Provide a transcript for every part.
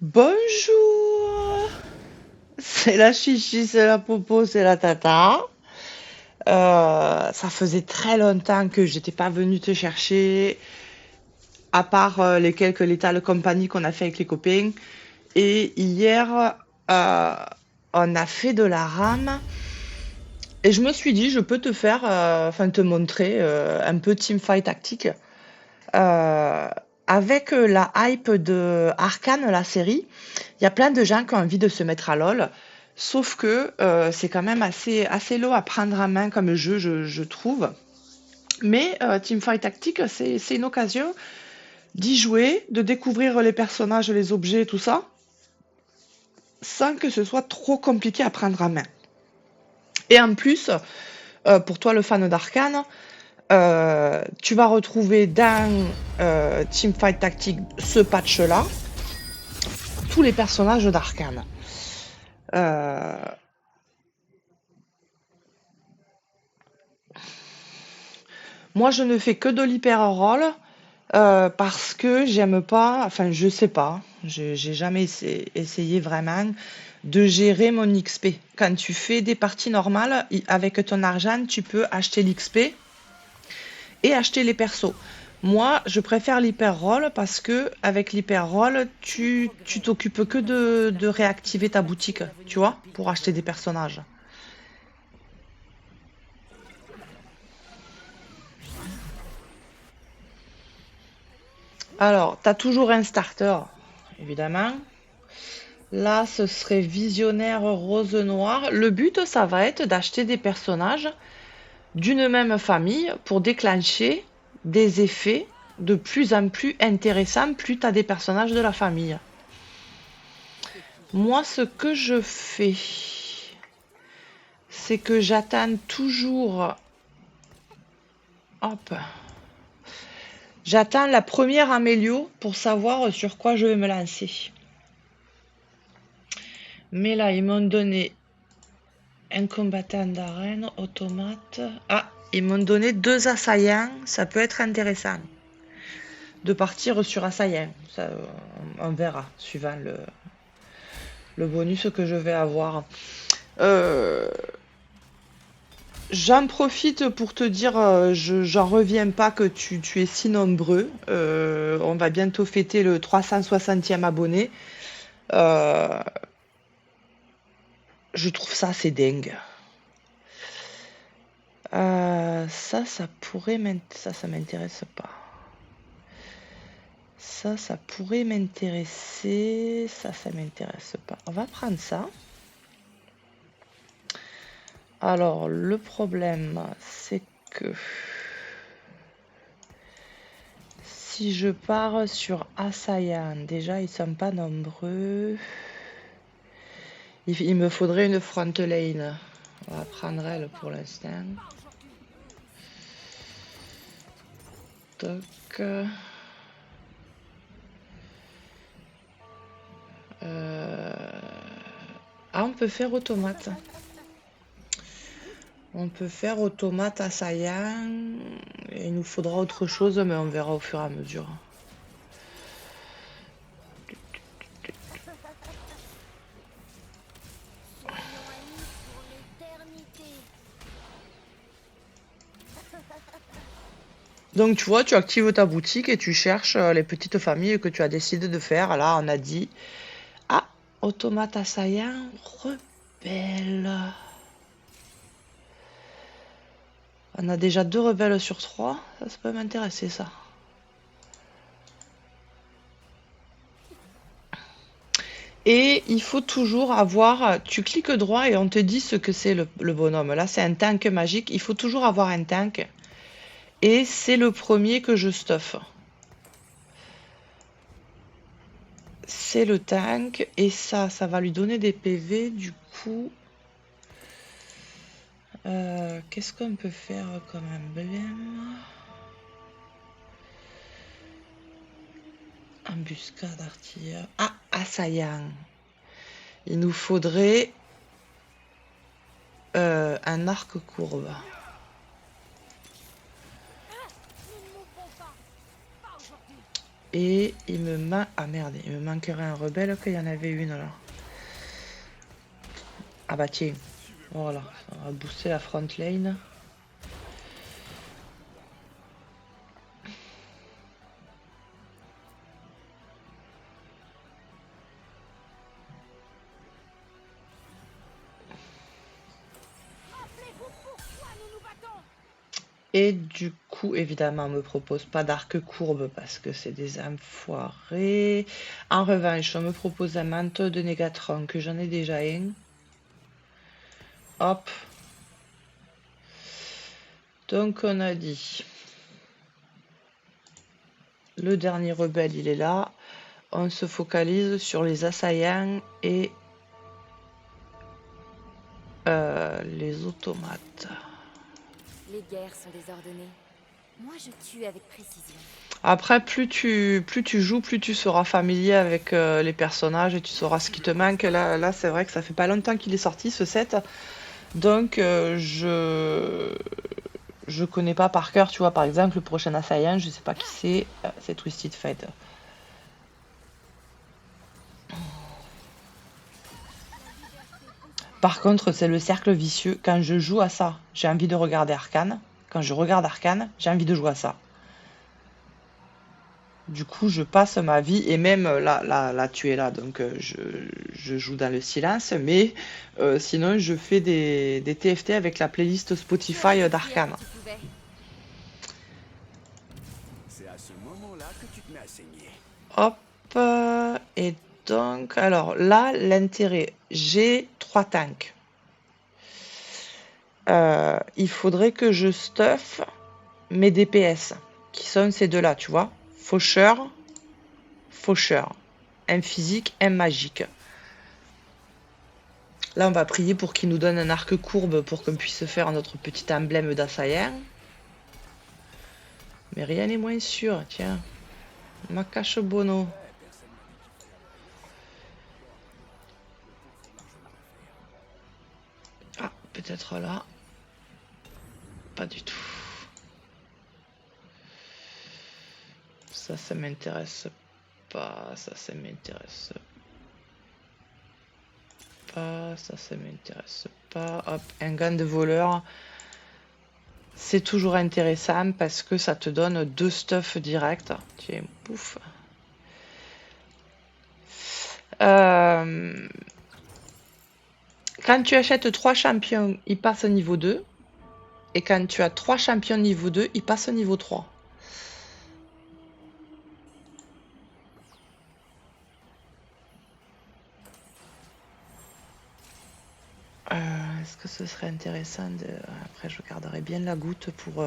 Bonjour, c'est la chichi, c'est la popo, c'est la tata. Ça faisait très longtemps que j'étais pas venue te chercher, à part les quelques Lethal Company qu'on a fait avec les copains. Et hier, euh, on a fait de la rame. Et je me suis dit, je peux te faire, enfin te montrer un peu teamfight tactique. Euh, Avec la hype de Arcane, la série, il y a plein de gens qui ont envie de se mettre à LoL. Sauf que c'est quand même assez low à prendre en main comme jeu, je trouve. Mais Teamfight Tactique, c'est une occasion d'y jouer, de découvrir les personnages, les objets, tout ça, sans que ce soit trop compliqué à prendre en main. Et en plus, pour toi le fan d'Arcane, tu vas retrouver dans Teamfight Tactique ce patch-là, tous les personnages d'Arcane. Euh, Moi, je ne fais que de l'hyper-roll parce que j'aime pas, enfin, je sais pas, j'ai jamais essayé vraiment de gérer mon XP. Quand tu fais des parties normales, avec ton argent, tu peux acheter l'XP et acheter les persos. Moi, je préfère l'hyper-roll parce que avec l'hyper-roll, tu t'occupes que de réactiver ta boutique, tu vois, pour acheter des personnages. Alors, tu as toujours un starter, évidemment. Là, ce serait visionnaire rose-noir. Le but, ça va être d'acheter des personnages d'une même famille pour déclencher des effets de plus en plus intéressants plus tu as des personnages de la famille. Moi, ce que je fais, c'est que j'attends toujours. Hop. J'attends la première amélio pour savoir sur quoi je vais me lancer. Mais là, ils m'ont donné un combattant d'arène, automate. Ah, ils m'ont donné deux assaillants. Ça peut être intéressant de partir sur assaillant. Ça, on verra, suivant le bonus que je vais avoir. Euh, J'en profite pour te dire, j'en reviens pas que tu es si nombreux. On va bientôt fêter le 360e abonné. Euh, je trouve ça assez dingue. Ça pourrait m'intéresser. Ça m'intéresse pas. Ça pourrait m'intéresser. Ça m'intéresse pas. On va prendre ça. Alors, le problème, c'est que si je pars sur Assaillant, déjà, ils sont pas nombreux. Il me faudrait une front lane. On va prendre elle pour l'instant. Toc. Ah, on peut faire automate. On peut faire automate assaillant. Il nous faudra autre chose, mais on verra au fur et à mesure. Donc tu vois, tu actives ta boutique et tu cherches les petites familles que tu as décidé de faire. Là, on a dit, ah, automate assaillant, rebelle. On a déjà 2 rebelles sur 3. Ça peut m'intéresser, ça. Et il faut toujours avoir... Tu cliques droit et on te dit ce que c'est le bonhomme. Là, c'est un tank magique. Il faut toujours avoir un tank. Et c'est le premier que je stuffe. C'est le tank. Et ça va lui donner des PV. Du coup... qu'est-ce qu'on peut faire comme emblème? Embuscade artilleur. Ah, assaillant. Il nous faudrait un arc courbe. Et il me manque... Ah merde, il me manquerait un rebelle qu'il y en avait une là. Ah bah tiens, voilà, ça va booster la front lane. Et du coup, évidemment, on me propose pas d'arc courbe parce que c'est des enfoirés. En revanche, on me propose un manteau de Négatron que j'en ai déjà un. Hop. Donc on a dit, le dernier rebelle il est là. On se focalise sur les assaillants et les automates. Les guerres sont désordonnées. Moi, je tue avec précision. Après, plus tu joues, plus tu seras familier avec les personnages et tu sauras ce qui te manque. Là c'est vrai que ça fait pas longtemps qu'il est sorti ce set. Donc, je connais pas par cœur, tu vois, par exemple, le prochain assaillant, je sais pas qui c'est Twisted Fate. Par contre, c'est le cercle vicieux. Quand je joue à ça, j'ai envie de regarder Arcane. Quand je regarde Arcane, j'ai envie de jouer à ça. Du coup, je passe ma vie, et même là tu es là, donc je joue dans le silence, mais sinon, je fais des TFT avec la playlist Spotify d'Arcane. C'est à ce moment-là que tu te mets à saigner. Hop, et donc, alors là, l'intérêt, j'ai 3 tanks. Il faudrait que je stuff mes DPS, qui sont ces deux-là, tu vois. Faucheur, faucheur. Un physique, un magique. Là, on va prier pour qu'il nous donne un arc courbe pour qu'on puisse faire notre petit emblème d'assaillant. Mais rien n'est moins sûr, tiens. Macache Bono. Ah, peut-être là. Pas du tout. Ça m'intéresse pas. Ça m'intéresse pas. Ça m'intéresse pas. Hop, un gant de voleur. C'est toujours intéressant parce que ça te donne 2 stuff direct. Tiens, pouf. Quand tu achètes 3 champions, ils passent au niveau 2. Et quand tu as 3 champions niveau 2, ils passent au niveau 3. Est-ce que ce serait intéressant de... Après, je garderai bien la goutte pour...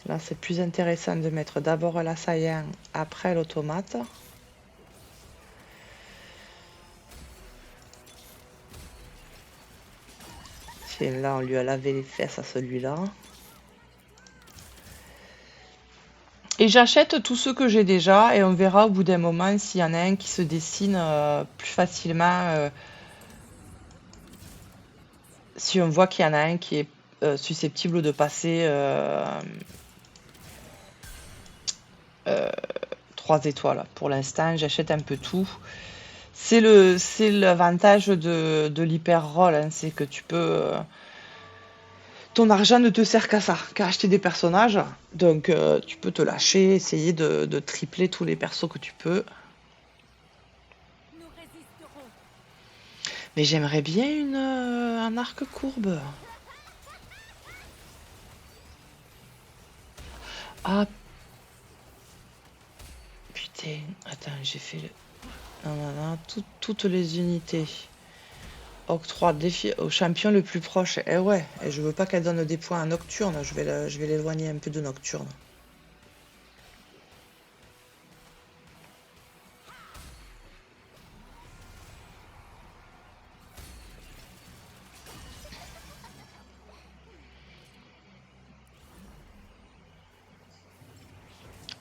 Là, c'est plus intéressant de mettre d'abord l'assaillant, après l'automate. Tiens, là, on lui a lavé les fesses à celui-là. Et j'achète tous ceux que j'ai déjà et on verra au bout d'un moment s'il y en a un qui se dessine plus facilement. Si on voit qu'il y en a un qui est susceptible de passer 3 étoiles. Pour l'instant, j'achète un peu tout. C'est l'avantage de l'hyper-roll, hein, c'est que tu peux... ton argent ne te sert qu'à ça, qu'à acheter des personnages. Donc tu peux te lâcher, essayer de tripler tous les persos que tu peux. Mais j'aimerais bien un arc courbe. Ah putain, attends, j'ai fait le... Non, toutes les unités. Octroi défi au champion le plus proche. Eh ouais, et je veux pas qu'elle donne des points à Nocturne, je vais l'éloigner un peu de Nocturne.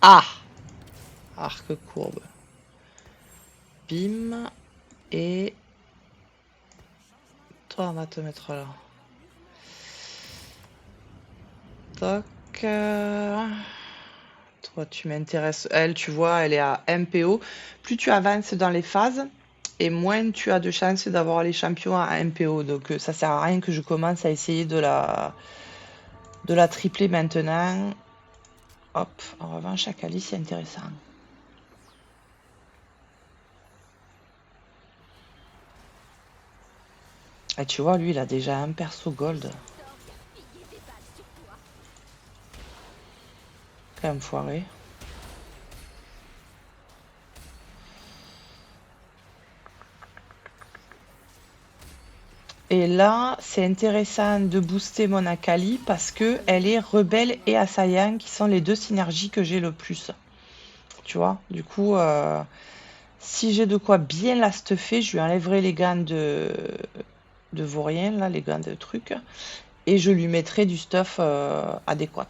Ah! Arc courbe. Bim. Et toi, on va te mettre là. Toc. Toi, tu m'intéresses. Elle, tu vois, elle est à MPO. Plus tu avances dans les phases, et moins tu as de chances d'avoir les champions à MPO. Donc, ça sert à rien que je commence à essayer de la tripler maintenant. Hop, en revanche, Akali, c'est intéressant. Et tu vois, lui, il a déjà un perso gold. Quand même foiré. Et là, c'est intéressant de booster mon Akali parce que elle est rebelle et assaillant qui sont les deux synergies que j'ai le plus. Tu vois, du coup, si j'ai de quoi bien la stuffer, je lui enlèverai les gants de vaurien, là, les gants de trucs, et je lui mettrai du stuff adéquat.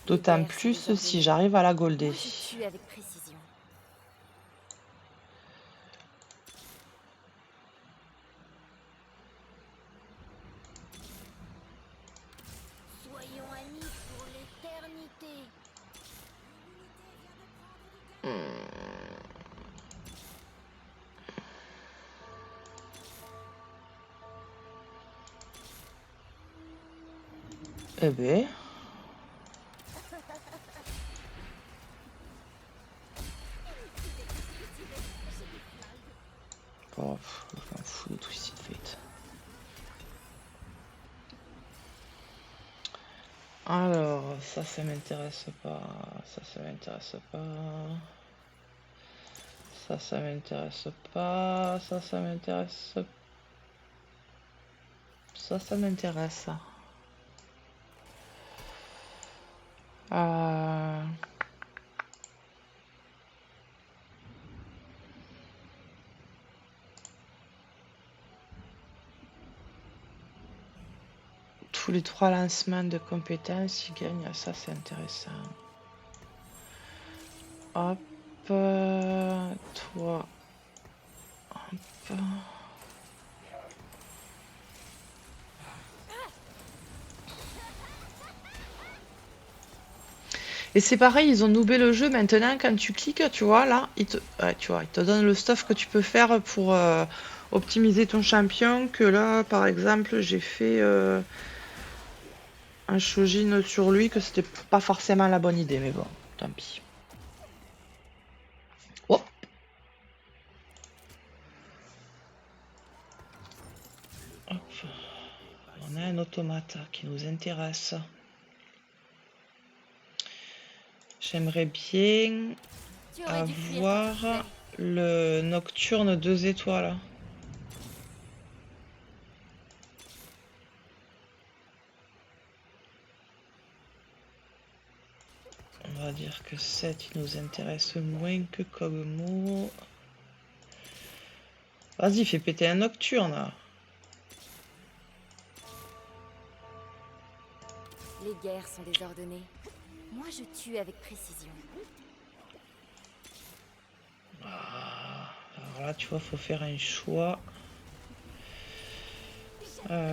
D'autant plus si j'arrive à la golder. Moi, je tue avec précision. Soyons amis pour l'éternité. Eh ben. Oh, je m'en fous de Twisted Fate. Alors, ça m'intéresse pas. Ça m'intéresse pas. Ça m'intéresse pas. Ça m'intéresse. Ça m'intéresse. Tous les 3 lancements de compétences, ils gagnent. Ça, c'est intéressant. Hop. Toi. Hop. Et c'est pareil, ils ont noobé le jeu maintenant. Quand tu cliques, tu vois, là, tu vois, il te donne le stuff que tu peux faire pour optimiser ton champion. Que là, par exemple, j'ai fait un Shojin sur lui, que c'était pas forcément la bonne idée, mais bon, tant pis. Oh. Hop. On a un automate qui nous intéresse. J'aimerais bien avoir le nocturne 2 étoiles. On va dire que 7 il nous intéresse moins que Kog'Maw. Vas-y, fais péter un nocturne. Les guerres sont désordonnées. Moi, je tue avec précision. Alors là, tu vois, faut faire un choix. Attends,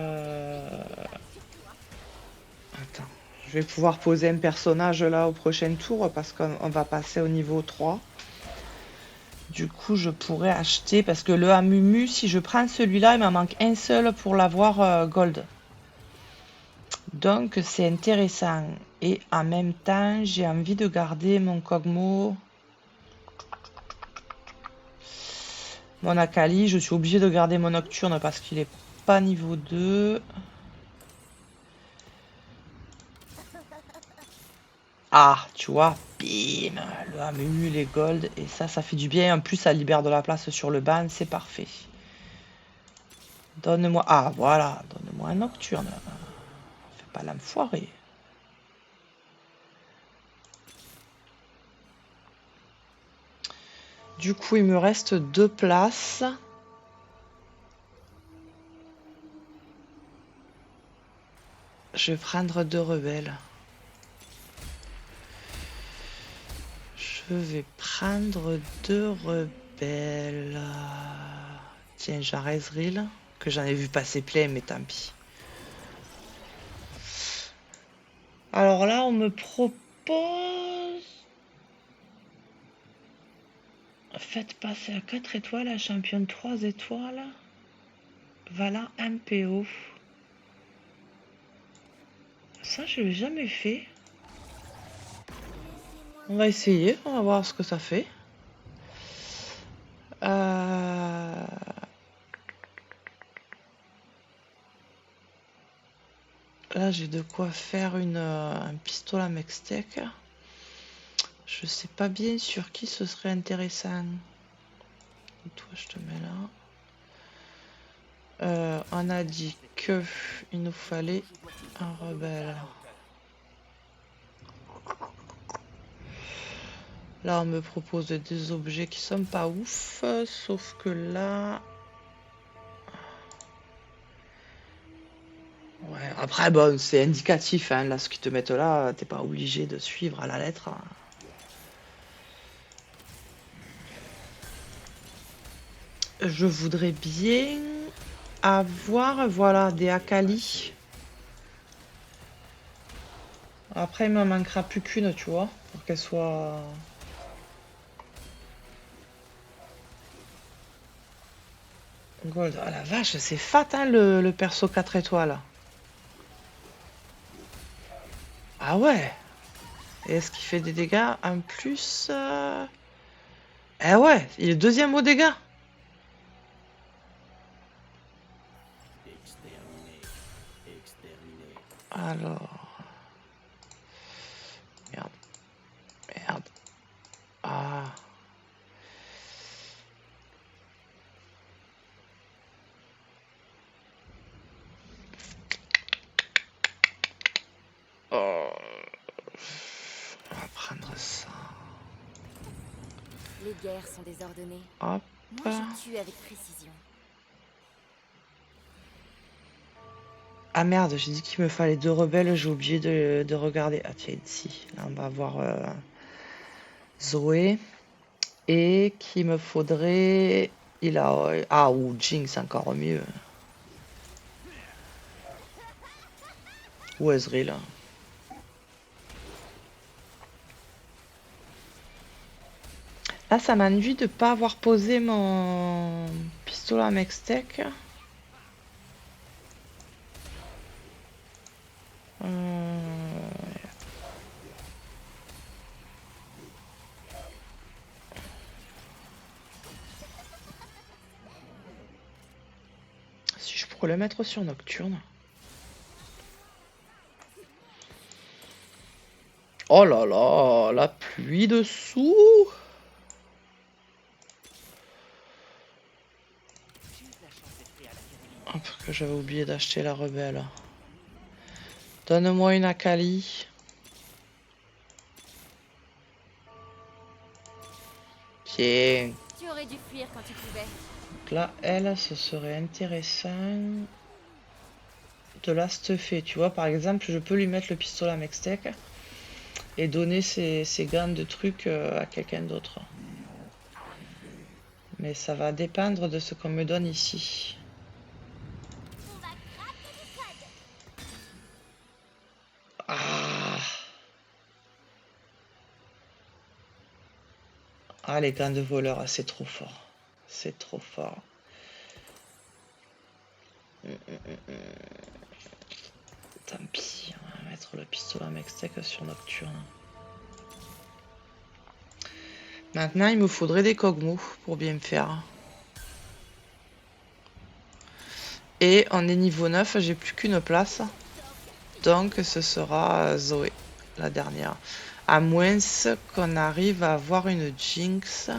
je vais pouvoir poser un personnage là au prochain tour parce qu'on va passer au niveau 3. Du coup, je pourrais acheter parce que le Amumu, si je prends celui-là, il m'en manque un seul pour l'avoir gold. Donc, c'est intéressant. Et en même temps, j'ai envie de garder mon Kog'Maw. Mon Akali, je suis obligée de garder mon Nocturne parce qu'il est pas niveau 2. Ah, tu vois, bim, le Amumu, les gold, et ça fait du bien. En plus, ça libère de la place sur le ban, c'est parfait. Donne-moi, ah voilà, donne-moi un Nocturne. Fais pas l'enfoiré. Du coup, il me reste 2 places. Je vais prendre 2 rebelles. Je vais prendre 2 rebelles. Tiens, j'ai Ezreal que j'en ai vu passer plein, mais tant pis. Alors là, on me propose... Faites passer à 4 étoiles à championne 3 étoiles. Voilà un PO. Ça, je l'ai jamais fait. On va essayer, on va voir ce que ça fait. Là, j'ai de quoi faire un pistolet à mextech. Je sais pas bien sur qui ce serait intéressant. Et toi, je te mets là. On a dit que il nous fallait un rebelle. Là, on me propose des objets qui sont pas ouf, sauf que là... Ouais, après, bon, c'est indicatif, hein, là, ce qu'ils te mettent là, t'es pas obligé de suivre à la lettre. Je voudrais bien avoir, voilà, des Akali. Après, il m'en manquera plus qu'une, tu vois, pour qu'elle soit... Gold. Ah la vache, c'est fat, hein, le perso 4 étoiles. Ah ouais. Et est-ce qu'il fait des dégâts en plus Eh ouais, il est deuxième au dégâts. Alors... Merde. Merde. Ah... Oh. On va prendre ça. Les guerres sont désordonnées. Hop. Moi, je tue avec précision. Ah merde, j'ai dit qu'il me fallait 2 rebelles, j'ai oublié de regarder. Ah tiens, ici, là on va voir Zoé. Et qu'il me faudrait... Il a... Ah, ou Jinx, encore mieux. Ou Ezreal. Là, ça m'ennuie de pas avoir posé mon pistolet à mextech. Si je pourrais le mettre sur Nocturne. Oh là là, la pluie dessous. Hop, que j'avais oublié d'acheter la rebelle. Donne-moi une Akali. Tiens. Tu aurais dû fuir quand tu pouvais. Donc là, elle, ce serait intéressant de la stuffer. Tu vois, par exemple, je peux lui mettre le pistolet à mextech et donner ses graines de trucs à quelqu'un d'autre. Mais ça va dépendre de ce qu'on me donne ici. Ah, ah les graines de voleur, c'est trop fort. C'est trop fort. Tant pis, on va mettre le pistolet à mextech sur Nocturne. Maintenant, il me faudrait des Kog'Maw pour bien me faire. Et on est niveau 9, j'ai plus qu'une place. Donc ce sera Zoé, la dernière. À moins qu'on arrive à avoir une Jinx.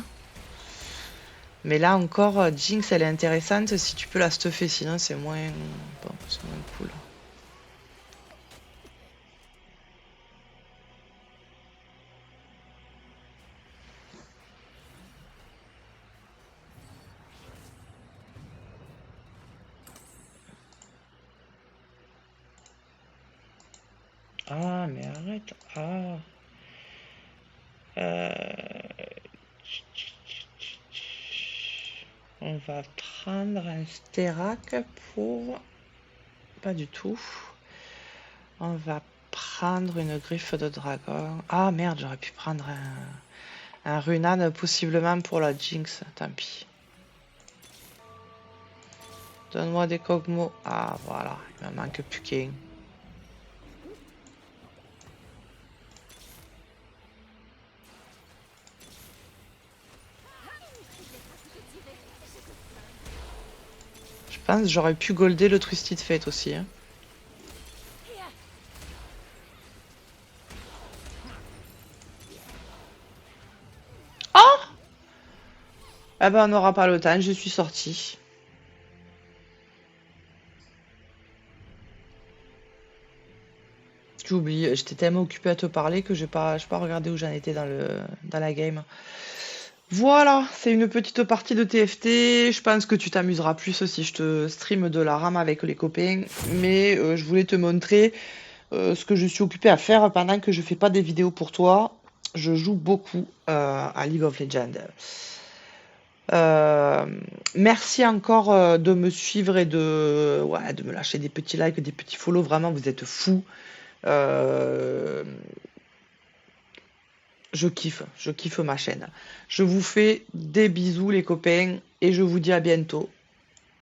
Mais là encore, Jinx, elle est intéressante si tu peux la stuffer, sinon c'est moins... Bon, c'est moins cool. Ah, mais arrête. Ah. On va prendre un Sterak pour... Pas du tout. On va prendre une griffe de dragon. Ah merde, j'aurais pu prendre un Runan possiblement pour la Jinx. Tant pis. Donne-moi des Kog'Maw. Ah voilà, il me manque plus qu'un. Je pense que j'aurais pu golder le Twisted Fate aussi. Hein. Oh! Eh ben on n'aura pas le temps, je suis sortie. J'oublie, j'étais tellement occupée à te parler que j'ai pas regardé où j'en étais dans la game. Voilà, c'est une petite partie de TFT. Je pense que tu t'amuseras plus si je te stream de la rame avec les copains. Mais je voulais te montrer ce que je suis occupée à faire pendant que je fais pas des vidéos pour toi. Je joue beaucoup à League of Legends. Euh, Merci encore de me suivre et de me lâcher des petits likes, des petits follow. Vraiment, vous êtes fous. Euh, je kiffe ma chaîne. Je vous fais des bisous les copains et je vous dis à bientôt.